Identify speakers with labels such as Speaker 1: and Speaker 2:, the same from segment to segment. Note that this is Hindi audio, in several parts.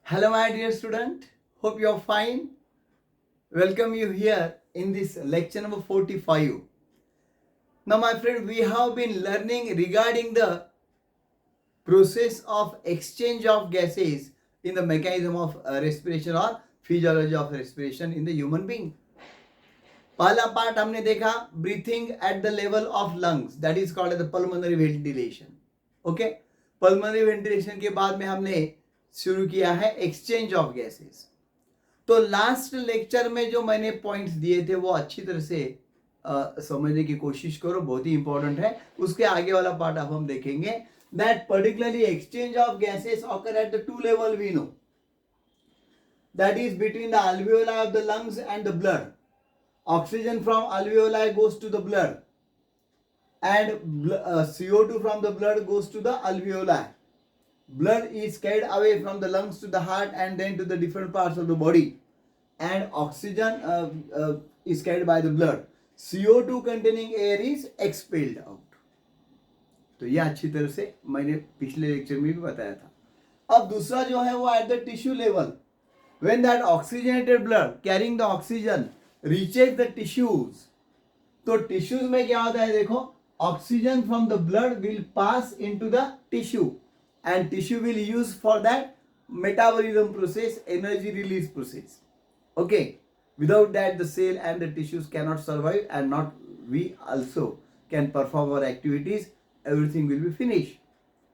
Speaker 1: Hello, my dear student. Hope you're fine. Welcome you here in this lecture number 45. Now, my friend, we have been learning regarding the process of exchange of gases in the mechanism of respiration or physiology of respiration in the human being. पहला पार्ट हमने देखा breathing at the level of lungs, that is called the pulmonary ventilation. Okay, pulmonary ventilation के बाद में हमने शुरू किया है एक्सचेंज ऑफ गैसेस. तो लास्ट लेक्चर में जो मैंने पॉइंट्स दिए थे वो अच्छी तरह से समझने की कोशिश करो, बहुत ही इंपॉर्टेंट है. उसके आगे वाला पार्ट अब हम देखेंगे. That particularly exchange of gases occur at the two level we know, that is between the alveoli of the lungs and the blood. Oxygen from alveoli goes to the blood and CO2 from the blood goes to the alveoli. Blood is carried away from the lungs to the heart and then to the different parts of the body, and oxygen is carried by the blood. CO2 containing air is expelled out. तो ये अच्छी तरह से मैंने पिछले लेक्चर में भी बताया था. अब दूसरा जो है वो at the tissue level, when that oxygenated blood carrying the oxygen reaches the tissues. तो टिश्यूज में क्या होता है, देखो, oxygen from the blood will pass into the tissue and tissue will use for that metabolism process, energy release process. Okay, without that the cell and the tissues cannot survive and not we also can perform our activities, everything will be finished.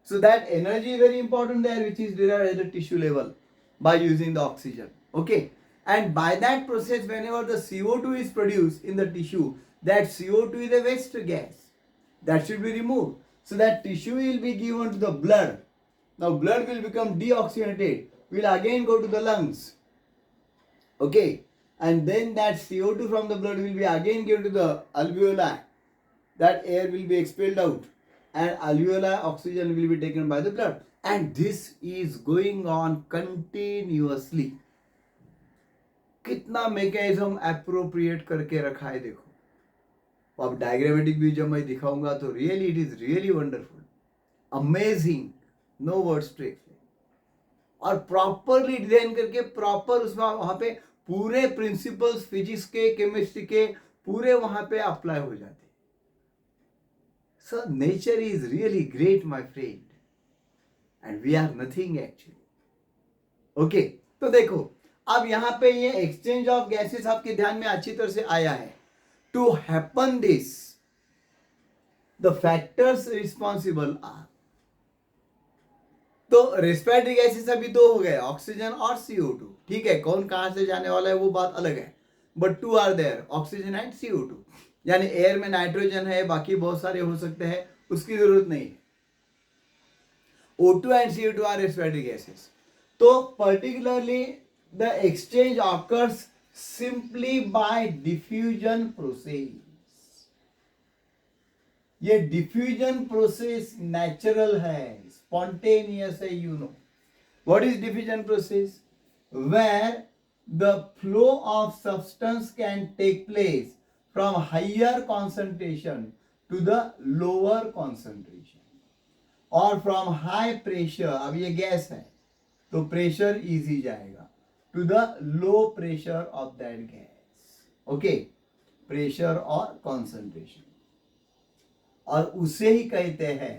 Speaker 1: So that energy is very important there, which is derived at the tissue level by using the oxygen. Okay, and by that process whenever the CO2 is produced in the tissue, that CO2 is a waste gas that should be removed. So that tissue will be given to the blood. Now blood will become deoxygenated, will again go to the lungs. Okay, and then that CO2 from the blood will be again given to the alveoli. That air will be expelled out and alveoli oxygen will be taken by the blood, and this is going on continuously. कितना मैकेनिज्म एप्रोप्रिएट करके रखा है देखो. अब डायग्रामेटिक भी जब मैं दिखाऊंगा तो really it is really wonderful, amazing, no words to explain. और प्रॉपरली डिजाइन करके प्रॉपर उसमें वहां पे पूरे प्रिंसिपल्स फिजिक्स के, केमिस्ट्री के पूरे वहां पे अप्लाई हो जाते. So nature is really great my friend and we are nothing actually. Okay, तो देखो अब यहां पे ये एक्सचेंज ऑफ गैसेस आपके ध्यान में अच्छी तरह से आया है. To happen this the factors responsible are. तो रेस्पिरेटरी गैसेस अभी दो हो गए, ऑक्सीजन और CO2. ठीक है, कौन कहां से जाने वाला है वो बात अलग है, but two are there, oxygen and CO2. यानी एयर में नाइट्रोजन है, बाकी बहुत सारे हो सकते हैं, उसकी जरूरत नहीं है. O2 and CO2 are respiratory gases. तो particularly the exchange occurs simply by diffusion process. ये diffusion process natural है, spontaneous है, you know. What is diffusion process? Where the flow of substance can take place from higher concentration to the lower concentration, or from high pressure, अब ये गैस है तो प्रेशर इजी जाएगा, to the low pressure of that gas. Okay, pressure और concentration, और उसे ही कहते हैं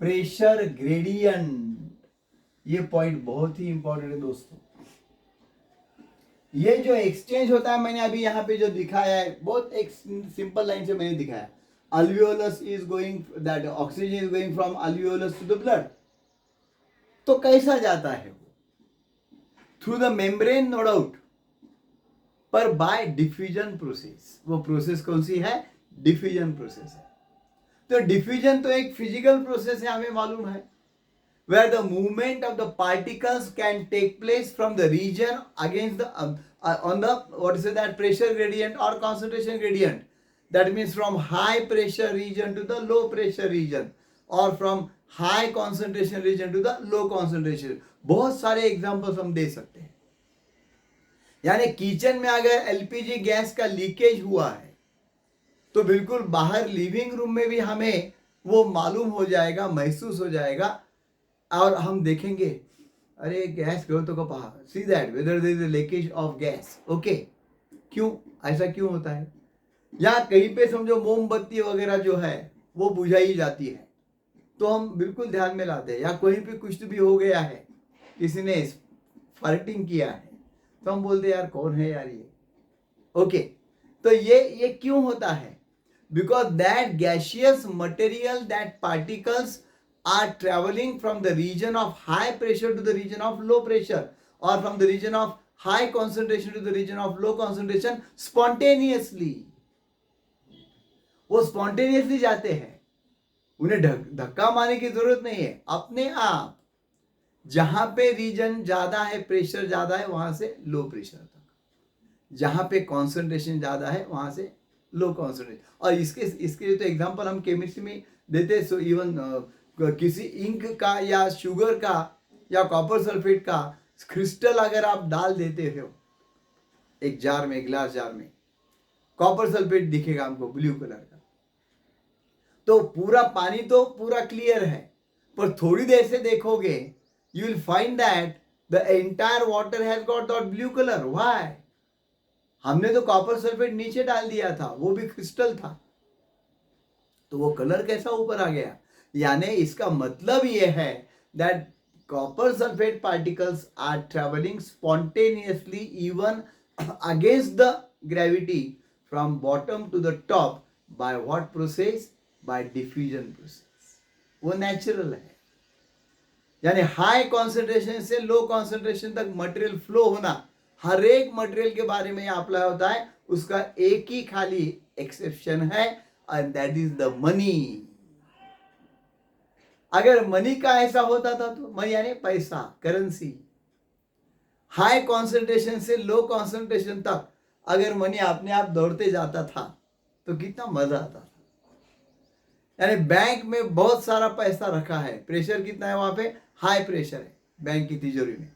Speaker 1: प्रेशर ग्रेडियंट. ये पॉइंट बहुत ही इंपॉर्टेंट है दोस्तों. ये जो एक्सचेंज होता है, मैंने अभी यहाँ पे जो दिखाया है, बहुत एक सिंपल लाइन से मैंने दिखाया. alveolus is going, that oxygen is going from alveolus to the blood. तो कैसा जाता है वो? Through the membrane, no doubt, पर बाय डिफ्यूजन प्रोसेस. वो प्रोसेस कौन सी है? डिफ्यूजन प्रोसेस है. तो डिफ्यूजन तो एक फिजिकल प्रोसेस है, हमें मालूम है, where the movement of the particles can take place from the region against the on the, what is it, that pressure gradient or concentration gradient. That means from high pressure region to the low pressure region, or from high concentration region to the low concentration. बहुत सारे एग्जांपल्स हम दे सकते हैं. यानी किचन में अगर एलपीजी गैस का लीकेज हुआ है तो बिल्कुल बाहर लिविंग रूम में भी हमें वो मालूम हो जाएगा, महसूस हो जाएगा, और हम देखेंगे अरे गैस ग्रोथ को पहा, see that whether there is a leakage of gas, okay, क्यों, ऐसा क्यों होता है? या कहीं पे समझो मोमबत्ती वगैरह जो है वो बुझाई जाती है, तो हम बिल्कुल ध्यान में लाते हैं। या कहीं पे कुछ भी हो गया है, किसी ने फार्टिंग किया है, तो हम बोलते हैं यार कौन है यार ये, ओके। तो ये क्यों होता है? Because that gaseous material, that particles are travelling from the region of high pressure to the region of low pressure, और from the region of high concentration to the region of low concentration spontaneously. वो स्पॉन्टेनियसली जाते हैं, उन्हें धक्का मारने की जरूरत नहीं है, अपने आप जहां पे रीजन ज्यादा है, प्रेशर ज्यादा है, वहां से लो प्रेशर तक, जहां पे कॉन्सेंट्रेशन ज्यादा है वहां से लो कॉन्सेंट्रेशन। और इसके लिए तो एग्जांपल हम केमिस्ट्री में देते हैं। सो इवन किसी इंक का या शुगर का या कॉपर सल्फेट का क्रिस्टल अगर आप डाल देते हो एक जार में, ग्लास जार में, कॉपर सल्फेट दिखेगा हमको ब्लू कलर का, तो पूरा पानी तो पूरा क्लियर है, पर थोड़ी देर से देखोगे you will find that the entire water has got that blue colour. Why? हमने तो कॉपर सल्फेट नीचे डाल दिया था, वो भी क्रिस्टल था, तो वो कलर कैसा ऊपर आ गया? यानी इसका मतलब ये है that copper sulphate particles are travelling spontaneously even against the gravity from bottom to the top. By what process? By diffusion process. वो नेचुरल है। यानी हाई कॉन्सेंट्रेशन से लो कॉन्सेंट्रेशन तक मटेरियल फ्लो होना, हर एक मटेरियल के बारे में अप्लाई होता है। उसका एक ही खाली एक्सेप्शन है, and that is the money. अगर मनी का ऐसा होता था तो मनी यानी पैसा, करेंसी, हाई कॉन्सेंट्रेशन से लो कॉन्सेंट्रेशन तक अगर मनी अपने आप दौड़ते जाता था तो कितना मजा आता था। यानी बैंक में बहुत सारा पैसा रखा है, प्रेशर कितना है वहां पे? हाई प्रेशर है बैंक की तिजोरी में,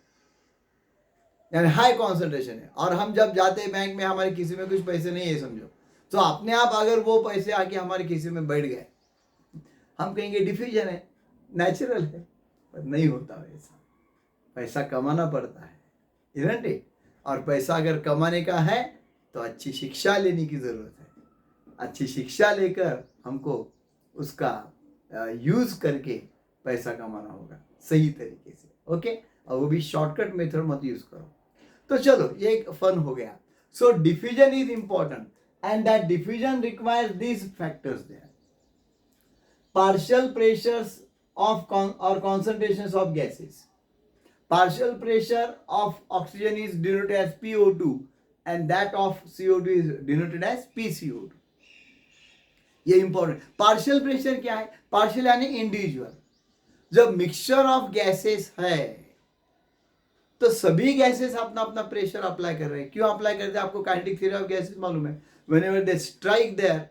Speaker 1: यानी हाई कॉन्सेंट्रेशन है। और हम जब जाते हैं बैंक में, हमारे किसी में कुछ पैसे नहीं है समझो, तो अपने आप अगर वो पैसे आके हमारे किसी में बैठ गए, हम कहेंगे डिफ्यूजन है, नेचुरल है। पर नहीं होता वैसा, पैसा कमाना पड़ता है, इजंट इट? और पैसा अगर कमाने का है तो अच्छी शिक्षा लेने की जरूरत है। अच्छी शिक्षा लेकर हमको उसका यूज करके पैसा कमाना होगा सही तरीके से, ओके। और वो भी शॉर्टकट मेथड मत यूज करो। तो चलो ये एक फन हो गया। So diffusion is important, and that diffusion requires these factors there: partial pressures of or concentrations of gases. Partial pressure of oxygen is denoted as PO2, and that of CO2 is denoted as PCO2. ये इंपॉर्टेंट। पार्शियल प्रेशर क्या है? पार्शियल यानी इंडिविजुअल। जब मिक्सचर ऑफ गैसेस है तो सभी गैसेस अपना अपना प्रेशर अप्लाई कर रहे हैं। क्यों अप्लाई करते हैं? आपको काइनेटिक थ्योरी ऑफ गैसेस मालूम है। Whenever they strike there,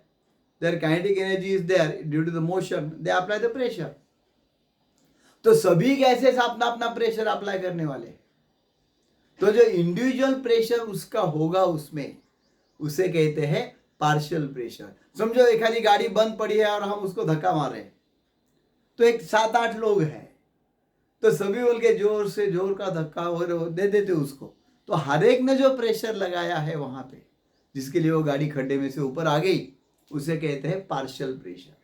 Speaker 1: their kinetic energy is there due to the motion, they apply the pressure. तो सभी गैसेस अपना अपना प्रेशर अप्लाई करने वाले, तो जो इंडिविजुअल प्रेशर उसका होगा उसमें, उसे कहते हैं पार्शियल प्रेशर। समझो एक खाली गाड़ी बंद पड़ी है और हम उसको धक्का मार रहे हैं, तो एक 7-8 लोग हैं, तो सभी बोल के जोर से जोर का धक्का और दे देते उसको, तो हर एक ने जो प्रेशर लगाया है वहां पे, जिसके लिए वो गाड़ी खड्डे में से ऊपर आ गई, उसे कहते हैं पार्शियल प्रेशर।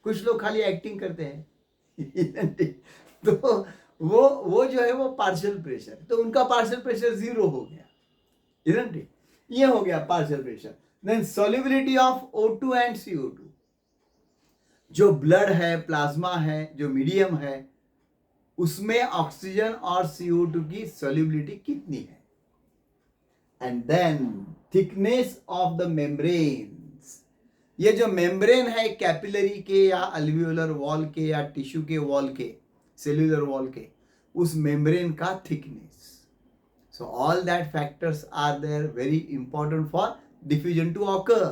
Speaker 1: कुछ लोग खाली एक्टिंग करते हैं तो वो जो है वो पार्शियल प्रेशर, तो उनका पार्शियल प्रेशर 0 हो गया, इजंट इट? ये हो गया partial pressure. Then solubility of O2 and CO2। जो ब्लड है, प्लाज्मा है, जो मीडियम है, उसमें ऑक्सीजन और CO2 की सॉल्युबिलिटी कितनी है। And then thickness of the membrane. ये जो मेम्ब्रेन है कैपिलरी के या अल्वियोलर वॉल के या टिश्यू के वॉल के, सेल्यूलर वॉल के, उस मेम्ब्रेन का thickness. So all that factors are there very important for diffusion to occur.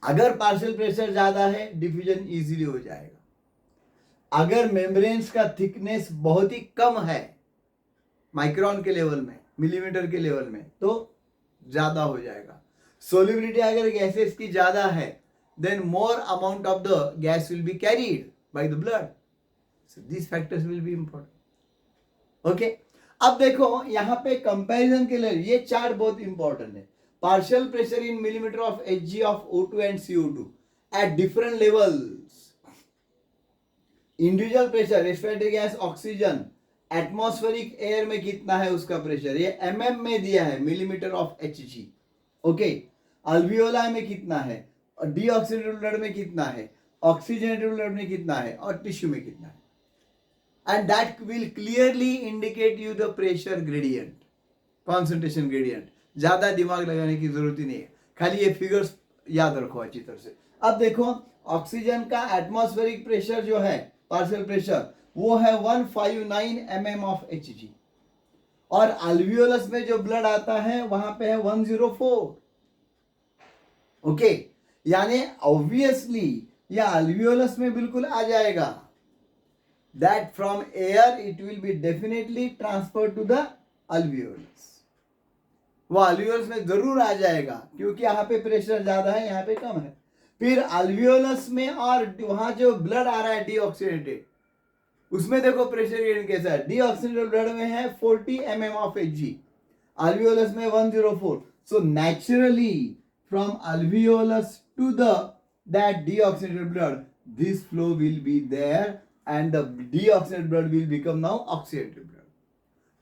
Speaker 1: अगर पार्शियल प्रेशर ज्यादा है, डिफ्यूजन इजीली हो जाएगा। अगर मेम्ब्रेन्स का थिकनेस बहुत ही कम है, माइक्रोन के लेवल में, मिलीमीटर के लेवल में, तो ज्यादा हो जाएगा। सोल्युबिलिटी अगर गैसेस की ज्यादा है, then more amount of the gas will be carried by the blood. So these factors will be important. Okay, अब देखो यहाँ पे कंपैरिजन के लिए ये चार्ट बहुत इंपॉर्टेंट है. Partial pressure in millimetre of Hg of O2 and CO2 at different levels. Individual pressure respiratory gas oxygen atmospheric air में कितना है उसका प्रेशर, ये mm में दिया है, मिलीमीटर ऑफ Hg. ओके, अल्वियोला में कितना है, डीऑक्सीनेटेड ब्लड में कितना है, ऑक्सीजनेटेड ब्लड में कितना है, और टिश्यू में कितना है. And that will clearly indicate you the pressure gradient, concentration gradient. ज्यादा दिमाग लगाने की जरूरत ही नहीं है, खाली ये फिगर्स याद रखो अच्छी तरह से. अब देखो ऑक्सीजन का एटमॉस्फेरिक प्रेशर जो है, पार्शियल प्रेशर, वो है 159 mm ऑफ Hg, और अल्वियोलस में जो ब्लड आता है वहां पे है 104. ओके, यानी ऑब्वियसली ये अल्वियोलस में बिल्कुल आ जाएगा. That from air it will be definitely transferred to the alveolus. वो alveolus में जरूर आ जाएगा क्योंकि यहाँ पे प्रेशर ज्यादा है, यहाँ पे कम है. फिर alveolus में और वहां जो ब्लड आ रहा है डीऑक्सीनेटेड, उसमें देखो प्रेशर ग्रेडियंट कैसा है. डीऑक्सीनेटेड ब्लड में है 40 mm ऑफ Hg, alveolus में 104. So naturally from alveolus to the that deoxygenated blood, this flow will be there and the deoxygenated blood will become now oxygenated blood.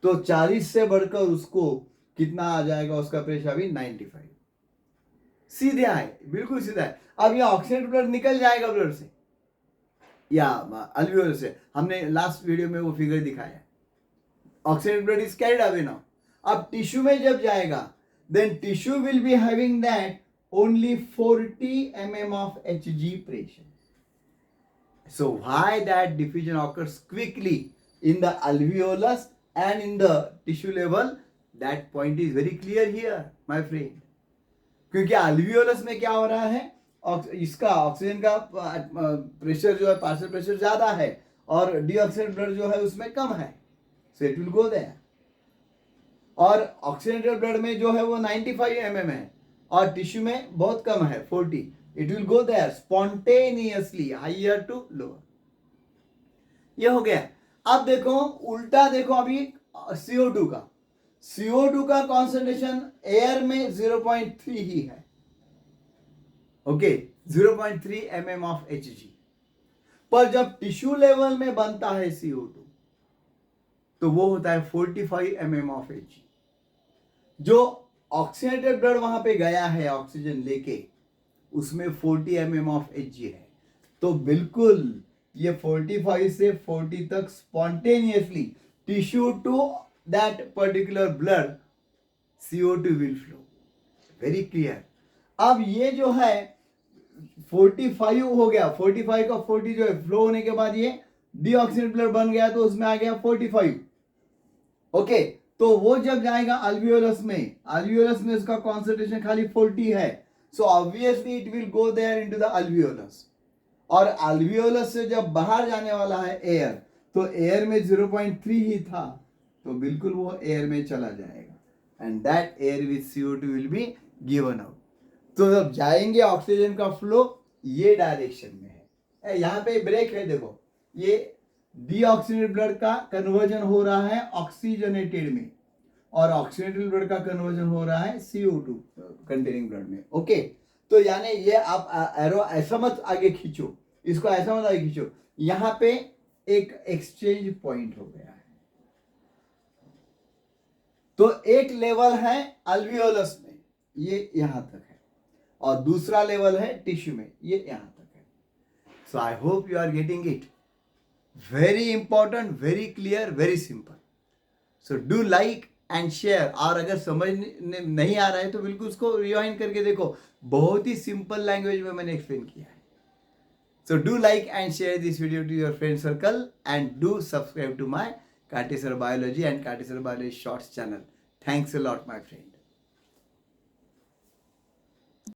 Speaker 1: तो 40 से बढ़कर उसको कितना आ जाएगा, उसका प्रेशर अभी 95. सीधे आए, बिल्कुल सीधा है. अब ये ऑक्सीजनेटेड ब्लड निकल जाएगा ब्लड से या अल्वियोलस से. हमने लास्ट वीडियो में वो फिगर दिखाया. Oxygenated blood is carried away now. अब टिश्यू में जब जाएगा, then tissue will be having that only 40 mm of Hg pressure. So why that diffusion occurs quickly in the alveolus and in the tissue level, that point is very clear here, my friend. क्योंकि alveolus में क्या हो रहा है, इसका ऑक्सीजन का प्रेशर जो है, पार्शियल प्रेशर ज्यादा है, और डीऑक्सीनेटेड ब्लड जो है उसमें कम है. So it will go there. और ऑक्सीजनेटेड ब्लड में जो है वो 95 mm है, और टिश्यू में बहुत कम है 40. It will go there spontaneously higher to lower. ये हो गया. अब देखो उल्टा देखो, अभी CO2 का, CO2 का कॉन्सेंट्रेशन एयर में 0.3 ही है. Okay, 0.3 mm of Hg. पर जब टिश्यू लेवल में बनता है CO2, तो वो होता है 45 mm ऑफ Hg. जो ऑक्सीजनेटेड ब्लड वहां पे गया है ऑक्सीजन लेके, उसमें 40 mm ऑफ Hg है. तो बिल्कुल ये 45 से 40 तक spontaneously tissue to that particular blood CO2 will flow. Very clear. अब ये जो है 45 हो गया, 45 का 40 जो है फ्लो होने के बाद ये डीऑक्सीनेटेड ब्लड बन गया, तो उसमें आ गया 45. ओके, तो वो जब जाएगा अल्वियोलस में, अल्वियोलस में उसका कॉन्सेंट्रेशन खाली 40 है. So obviously it will go there into the alveolus. और alveolus से जब बाहर जाने वाला है एयर, तो एयर में 0.3 ही था, तो बिल्कुल वो एयर में चला जाएगा. And that air with CO2 will be given out. तो जब जाएंगे ऑक्सीजन का फ्लो ये डायरेक्शन में है. यहाँ पे ब्रेक है, देखो ये डीऑक्सीनेटेड ब्लड का कन्वर्जन हो रहा है ऑक्सीजनेटेड में, और ऑक्सीजनेटेड ब्लड का कन्वर्जन हो रहा है CO2 कंटेनिंग ब्लड में. ओके, तो यानी ये आप एरो ऐसा मत आगे खींचो, इसको ऐसा मत आगे खींचो. यहां पे एक एक्सचेंज पॉइंट हो गया है. तो एक लेवल है अल्वियोलस में, ये यहां तक है, और दूसरा लेवल है टिश्यू में, ये यहां तक है. So I hope you are getting it. Very important, very clear, very simple. So do like and share. और अगर समझ नहीं आ रहा है तो बिल्कुल उसको रिवाइंड करके देखो, बहुत ही सिंपल लैंग्वेज में मैंने एक्सप्लेन किया है. So do like and share this video to your friend circle and do subscribe to my Kate sir biology and Kate sir biology shorts channel. Thanks a lot my friend.